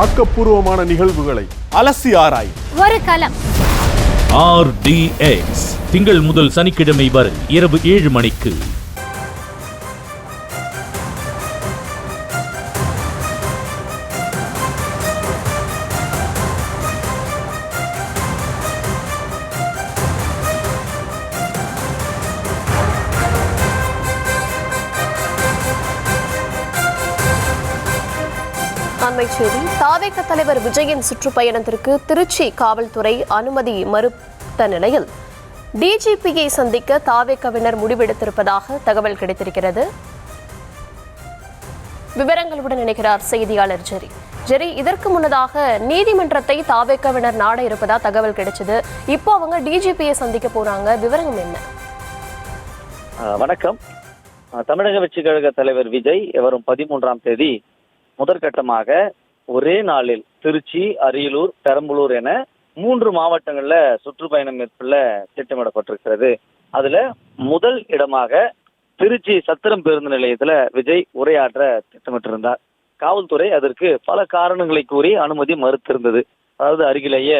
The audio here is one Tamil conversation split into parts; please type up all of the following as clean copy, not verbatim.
ஆக்கப்பூர்வமான நிகழ்வுகளை அலசி ஆராய் ஒரு களம். RDX திங்கள் முதல் சனிக்கிழமை வரை இரவு 7 மணிக்கு. அண்மைச் செய்தி. தாவேக தலைவர் விஜயின் சுற்றுப்பயணத்திற்கு திருச்சி காவல்துறை அனுமதி மறுத்த நிலையில் டிஜிபியை சந்திக்க தாவேகவினர் முடிவெடுத்திருப்பதாக தகவல் கிடைத்திருக்கிறது. விவரங்களுடன் இணைகிறார் செய்தியாளர் ஜெரி. ஜெரி, இதற்கு முன்னதாக நீதிமன்றத்தை தாவேகவினர் நாட இருப்பதா தகவல் கிடைச்சது. இப்போ அவங்க டிஜிபியை சந்திக்க போறாங்க. விவரங்கள் என்ன? வணக்கம். தமிழக வெற்றிக் கழக தலைவர் விஜய் வரும் 13ஆம் தேதி முதற்கட்டமாக ஒரே நாளில் திருச்சி, அரியலூர், பெரம்பலூர் என 3 மாவட்டங்கள்ல சுற்றுப்பயணம் மேற்கொள்ள திட்டமிடப்பட்டிருக்கிறது. அதுல முதல் இடமாக திருச்சி சத்திரம் பேருந்து நிலையத்துல விஜய் உரையாற்ற திட்டமிட்டிருந்தார். காவல்துறை அதற்கு பல காரணங்களை கூறி அனுமதி மறுத்திருந்தது. அதாவது அருகிலேயே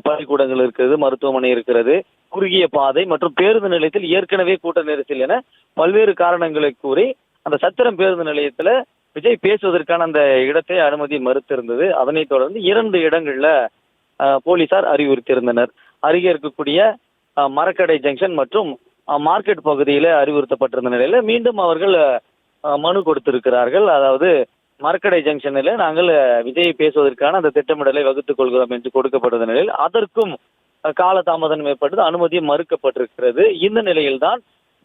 பள்ளிக்கூடங்கள் இருக்கிறது, மருத்துவமனை இருக்கிறது, குறுகிய பாதை மற்றும் பேருந்து நிலையத்தில் ஏற்கனவே கூட்ட நெரிசல் என பல்வேறு காரணங்களை கூறி அந்த சத்திரம் பேருந்து நிலையத்துல விஜய் பேசுவதற்கான அந்த இடத்தை அனுமதி மறுத்திருந்தது. அதனைத் தொடர்ந்து 2 இடங்கள்ல போலீசார் அறிவுறுத்தியிருந்தனர். அருகே இருக்கக்கூடிய மரக்கடை ஜங்ஷன் மற்றும் மார்க்கெட் பகுதியில அறிவுறுத்தப்பட்டிருந்த நிலையில மீண்டும் அவர்கள் மனு கொடுத்திருக்கிறார்கள். அதாவது மரக்கடை ஜங்ஷனில் நாங்கள் விஜய் பேசுவதற்கான அந்த திட்டமிடலை வகுத்துக் கொள்கிறோம் என்று கொடுக்கப்பட்ட நிலையில் அதற்கும் காலதாமதம் ஏற்பட்டது, அனுமதி மறுக்கப்பட்டிருக்கிறது. இந்த நிலையில்தான்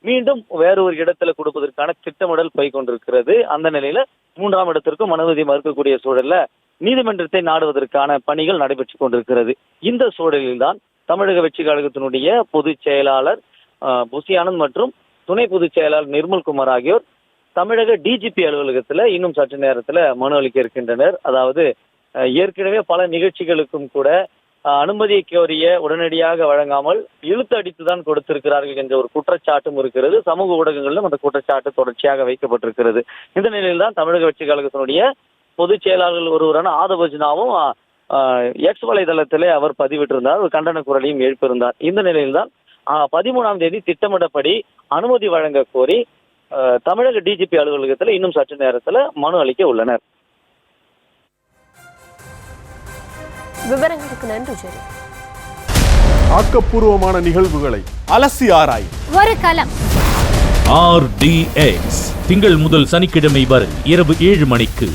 மீண்டும் வேறொரு இடத்துல கொடுப்பதற்கான திட்டமிடல் போய் கொண்டிருக்கிறது. அந்த நிலையில 3ஆம் இடத்திற்கும் அனுமதி மறுக்கக்கூடிய சூழல்ல நீதிமன்றத்தை நாடுவதற்கான பணிகள் நடைபெற்று கொண்டிருக்கிறது. இந்த சூழலில் தான் தமிழக வெற்றி கழகத்தினுடைய பொதுச் செயலாளர் புசி ஆனந்த் மற்றும் துணை பொதுச் செயலாளர் நிர்மல்குமார் ஆகியோர் தமிழக டிஜிபி அலுவலகத்துல இன்னும் சற்று நேரத்துல மனு அளிக்க இருக்கின்றனர். அதாவது ஏற்கனவே பல நிகழ்ச்சிகளுக்கும் கூட அனுமதியை கோரிய உடனடியாக வழங்காமல் இழுத்து அடித்துதான் கொடுத்திருக்கிறார்கள் என்ற ஒரு குற்றச்சாட்டும் இருக்கிறது. சமூக ஊடகங்களிலும் அந்த குற்றச்சாட்டு தொடர்ச்சியாக வைக்கப்பட்டிருக்கிறது. இந்த நிலையில் தான் தமிழக வெற்றி கழகத்தினுடைய பொதுச் செயலாளர்கள் ஒருவரான ஆதவஜனாவும் எக்ஸ் வலைதளத்திலே அவர் பதிவிட்டிருந்தார், ஒரு கண்டன குரலையும் எழுப்பியிருந்தார். இந்த நிலையில்தான் 13ஆம் தேதி திட்டமிடப்படி அனுமதி வழங்க கோரி தமிழக டிஜிபி அலுவலகத்தில் இன்னும் சற்று நேரத்தில் மனு அளிக்க உள்ளனர். விவரங்களுக்கு நன்றி ஜெரி. ஆக்கப்பூர்வமான நிகழ்வுகளை அலசி ஆராய் ஒரு களம். RDX திங்கள் முதல் சனிக்கிழமை வரை இரவு 7 மணிக்கு.